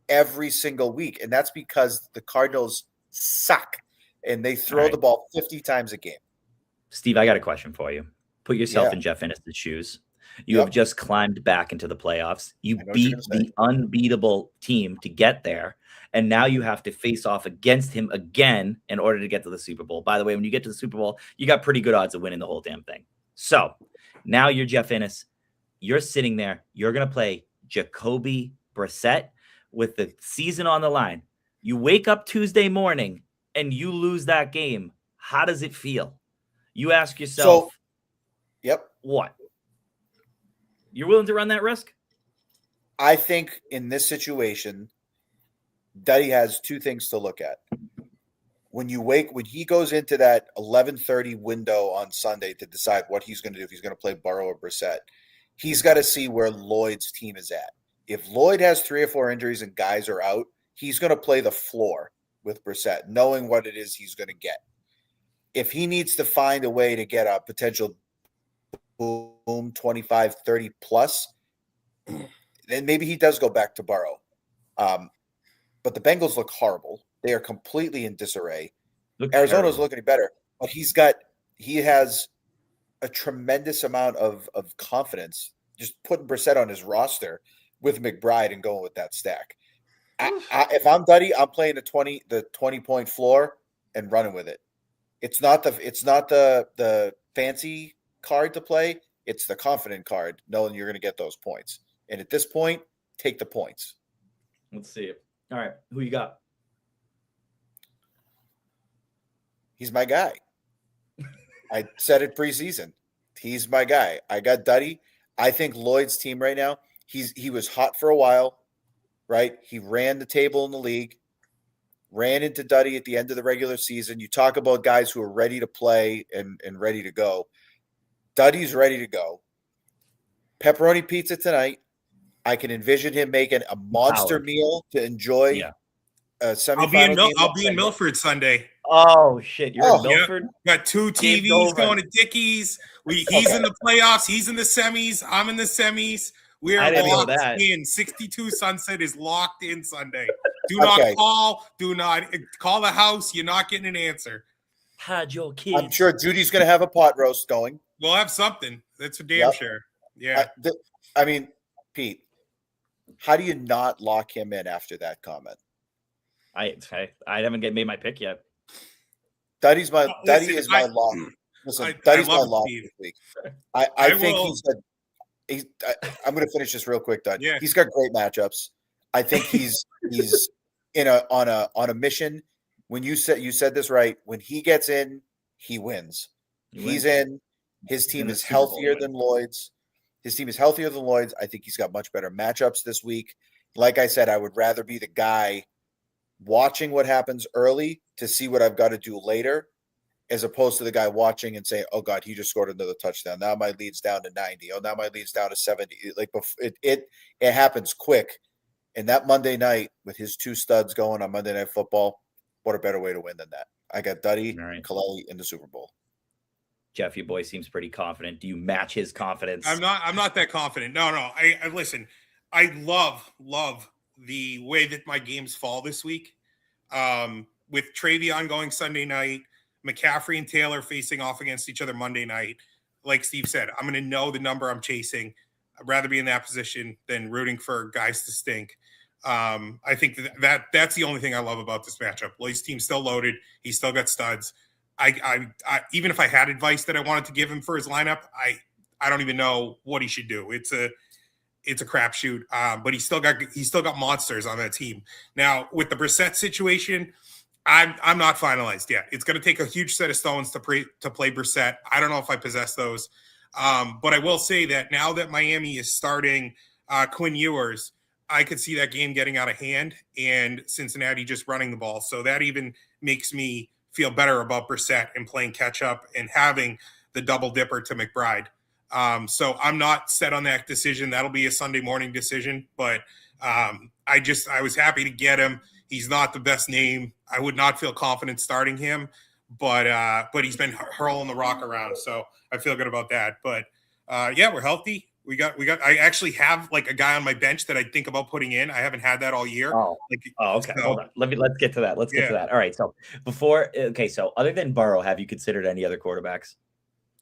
every single week, and that's because the Cardinals suck, and they throw right. the ball 50 times a game. Steve, I got a question for you. Put yourself Yeah. in Jeff Ennis's shoes. You Yep. have just climbed back into the playoffs. You I know what you're beat gonna say. the unbeatable team to get there, and now you have to face off against him again in order to get to the Super Bowl. By the way, when you get to the Super Bowl, you got pretty good odds of winning the whole damn thing. So now you're Jeff Ennis. You're sitting there. You're going to play Jacoby Brissett with the season on the line. You wake up Tuesday morning and you lose that game. How does it feel? You ask yourself, Yep. what? You're willing to run that risk? I think in this situation, Duddy has two things to look at. When he goes into that 11:30 window on Sunday to decide what he's going to do, if he's going to play Burrow or Brissett, he's got to see where Lloyd's team is at. If Lloyd has 3 or 4 injuries and guys are out, he's going to play the floor with Brissett, knowing what it is he's going to get. If he needs to find a way to get a potential boom 25, 30 plus, then maybe he does go back to Burrow. But the Bengals look horrible. They are completely in disarray. Arizona's looking better, but he has a tremendous amount of confidence just putting Brissett on his roster with McBride and going with that stack. If I'm Duddy, I'm playing the 20-point floor and running with it. It's not the fancy card to play. It's the confident card, knowing you're going to get those points. And at this point, take the points. Let's see it. All right. Who you got? He's my guy. I said it preseason. He's my guy. I got Duddy. I think Lloyd's team right now, he was hot for a while, right? He ran the table in the league, ran into Duddy at the end of the regular season. You talk about guys who are ready to play and ready to go. Duddy's ready to go. Pepperoni pizza tonight. I can envision him making a monster meal to enjoy a semifinal. I'll be in Milford Sunday. Oh shit! You're in Milford. Got 2 TVs going to Dickies. He's in the playoffs. He's in the semis. I'm in the semis. We are locked in. 62 Sunset is locked in Sunday. Do not call. Do not call the house. You're not getting an answer. Hide your kids. I'm sure Judy's going to have a pot roast going. We'll have something. That's for damn sure. Yeah. I mean, Pete, how do you not lock him in after that comment? I haven't made my pick yet. Duddy is my lock. Listen, Duddy's my lock this week. I think I'm going to finish this real quick, Dud. Yeah. He's got great matchups. I think he's on a mission. When you said this right, when he gets in, he wins. He's in. His team is healthier than Lloyd's. I think he's got much better matchups this week. Like I said, I would rather be the guy watching what happens early to see what I've got to do later, as opposed to the guy watching and saying, "Oh God, he just scored another touchdown. Now my lead's down to 90. Oh, now my lead's down to 70." Like it happens quick. And that Monday night with his 2 studs going on Monday Night Football, what a better way to win than that? I got Duddy and Kaleli in the Super Bowl. Jeff, your boy seems pretty confident. Do you match his confidence? I'm not that confident. No. I listen. I love the way that my games fall this week. With Travion going Sunday night, McCaffrey and Taylor facing off against each other Monday night. Like Steve said, I'm going to know the number I'm chasing. I'd rather be in that position than rooting for guys to stink. I think that's the only thing I love about this matchup. Lloyd's team's still loaded. He's still got studs. I even if I had advice that I wanted to give him for his lineup, I don't even know what he should do. It's a crapshoot. But he's still got monsters on that team. Now with the Brissett situation, I'm not finalized yet. It's going to take a huge set of stones to play Brissett. I don't know if I possess those. But I will say that now that Miami is starting Quinn Ewers, I could see that game getting out of hand and Cincinnati just running the ball. So that even makes me feel better about Brissett and playing catch up and having the double dipper to McBride. So I'm not set on that decision. That'll be a Sunday morning decision, but I was happy to get him. He's not the best name. I would not feel confident starting him, but he's been hurling the rock around, so I feel good about that. But yeah, we're healthy. We got. I actually have like a guy on my bench that I think about putting in. I haven't had that all year. Okay. So, hold on. Let's get to that. Get to that. All right. So so other than Burrow, have you considered any other quarterbacks?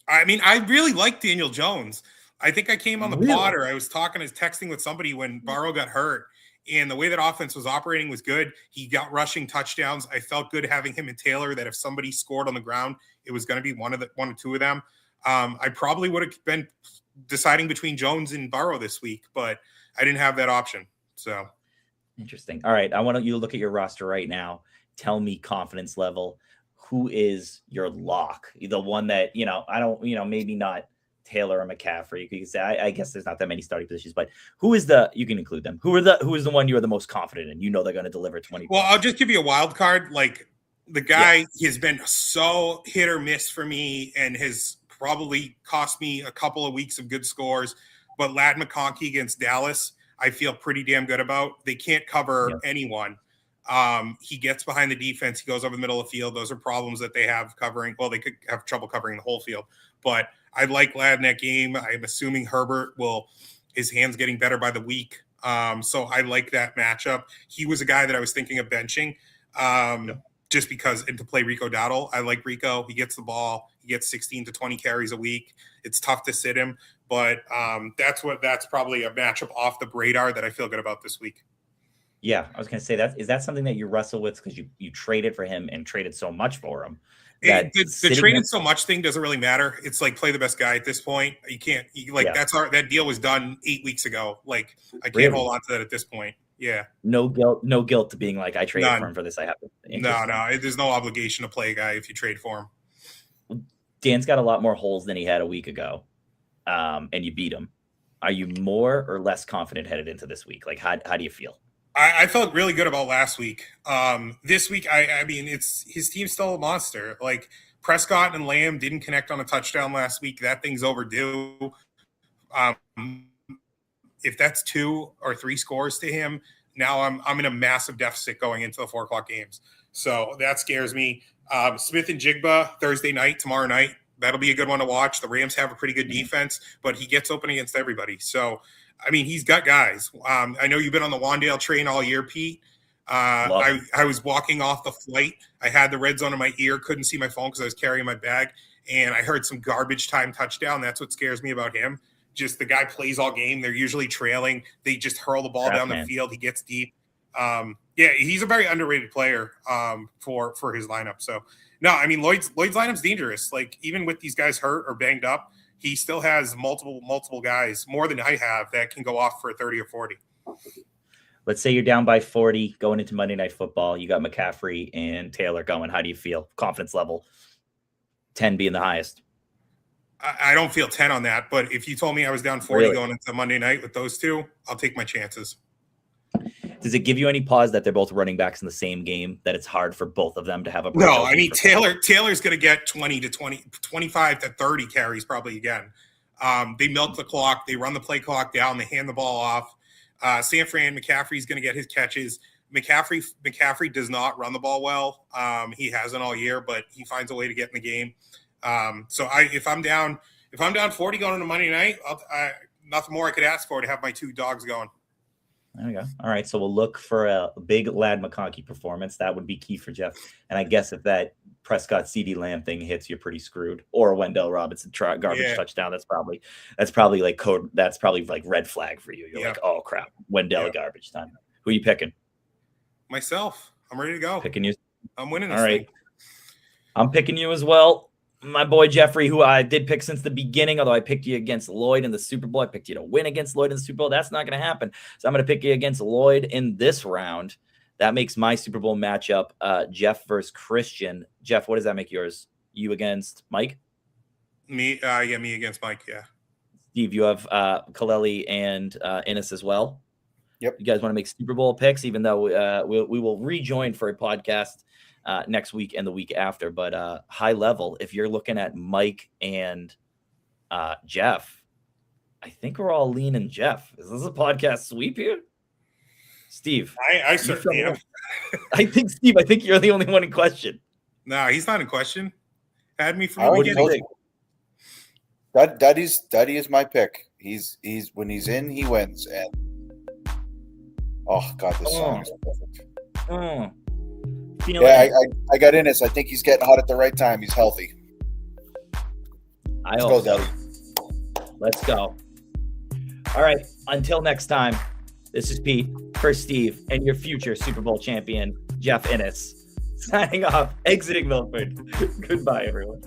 I mean, I really like Daniel Jones. I think I came on the pod, or I was texting with somebody when Burrow got hurt, and the way that offense was operating was good. He got rushing touchdowns. I felt good having him and Taylor, that if somebody scored on the ground, it was going to be one or two of them. I probably would have been deciding between Jones and Burrow this week, but I didn't have that option. So interesting. All right. I want you to look at your roster right now. Tell me confidence level. Who is your lock? The one that, I don't, maybe not Taylor or McCaffrey, because I guess there's not that many starting positions, but who is you can include them. Who is the one you're the most confident in? They're going to deliver 20 Well, points. I'll just give you a wild card. Like, the guy has been so hit or miss for me and has probably cost me a couple of weeks of good scores, but Ladd McConkey against Dallas, I feel pretty damn good about. They can't cover anyone. He gets behind the defense. He goes over the middle of the field. Those are problems that they have covering. Well, they could have trouble covering the whole field, but I like Ladd in that game. I'm assuming Herbert his hand's getting better by the week. So I like that matchup. He was a guy that I was thinking of benching just because, and to play Rico Dowdle. I like Rico. He gets the ball. He gets 16 to 20 carries a week. It's tough to sit him, but that's probably a matchup off the radar that I feel good about this week. Yeah, I was going to say is that something that you wrestle with because you traded for him and traded so much for him? The traded so much thing doesn't really matter. It's like play the best guy at this point. You can't that deal was done 8 weeks ago. Like, I can't hold on to that at this point. Yeah. No guilt to being like, I traded for him for this. I have to. No. There's no obligation to play a guy if you trade for him. Dan's got a lot more holes than he had a week ago. And you beat him. Are you more or less confident headed into this week? Like, how do you feel? I felt really good about last week. This week, I mean, his team's still a monster. Like, Prescott and Lamb didn't connect on a touchdown last week. That thing's overdue. If that's 2 or 3 scores to him, now I'm in a massive deficit going into the 4:00 games. So that scares me. Smith and Jigba Thursday night, tomorrow night. That'll be a good one to watch. The Rams have a pretty good defense, but he gets open against everybody. So, I mean, he's got guys. I know you've been on the Wandale train all year, Pete. I was walking off the flight. I had the red zone in my ear, couldn't see my phone because I was carrying my bag, and I heard some garbage time touchdown. That's what scares me about him. Just the guy plays all game. They're usually trailing. They just hurl the ball down the field. He gets deep. Yeah, he's a very underrated player for his lineup. So, no, I mean, Lloyd's lineup's dangerous. Like, even with these guys hurt or banged up, he still has multiple guys, more than I have, that can go off for 30 or 40. Let's say you're down by 40 going into Monday Night Football. You got McCaffrey and Taylor going. How do you feel? Confidence level? 10 being the highest. I don't feel 10 on that, but if you told me I was down 40 going into Monday night with those two, I'll take my chances. Does it give you any pause that they're both running backs in the same game, that it's hard for both of them to have a No, I mean, Taylor's going to get 25 to 30 carries probably again. They milk the clock. They run the play clock down. They hand the ball off. San Fran, McCaffrey's going to get his catches. McCaffrey does not run the ball well. He hasn't all year, but he finds a way to get in the game. So if I'm down 40 going into Monday night, nothing more I could ask for to have my 2 dogs going. There we go. All right, so we'll look for a big Ladd McConkey performance. That would be key for Jeff. And I guess if that Prescott CeeDee Lamb thing hits, you're pretty screwed. Or a Wendell Robinson garbage touchdown. That's probably like code. That's probably like red flag for you. You're like, oh crap, Wendell garbage time. Who are you picking? Myself. I'm ready to go. Picking you. I'm winning this All right. thing. I'm picking you as well. My boy Jeffrey, who I did pick since the beginning, although I picked you against Lloyd in the Super Bowl. I picked you to win against Lloyd in the Super Bowl. That's not going to happen. So I'm going to pick you against Lloyd in this round. That makes my Super Bowl matchup Jeff versus Christian. Jeff, what does that make yours? You against Mike? Me against Mike, yeah. Steve, you have Kaleli and Innes as well? Yep. You guys want to make Super Bowl picks, even though we will rejoin for a podcast next week and the week after. But high level, if you're looking at Mike and Jeff, I think we're all leaning Jeff. Is this a podcast sweep here? Steve. I certainly am. I think, Steve, you're the only one in question. No, he's not in question. Had me from I the already told beginning. you. Duddy is my pick. He's when he's in, he wins. And oh god, this song is perfect. Yeah, I got Innes. I think he's getting hot at the right time. He's healthy. Let's go, Duddy. Let's go. All right. Until next time, this is Pete for Steve and your future Super Bowl champion, Jeff Innes. Signing off, exiting Milford. Goodbye, everyone.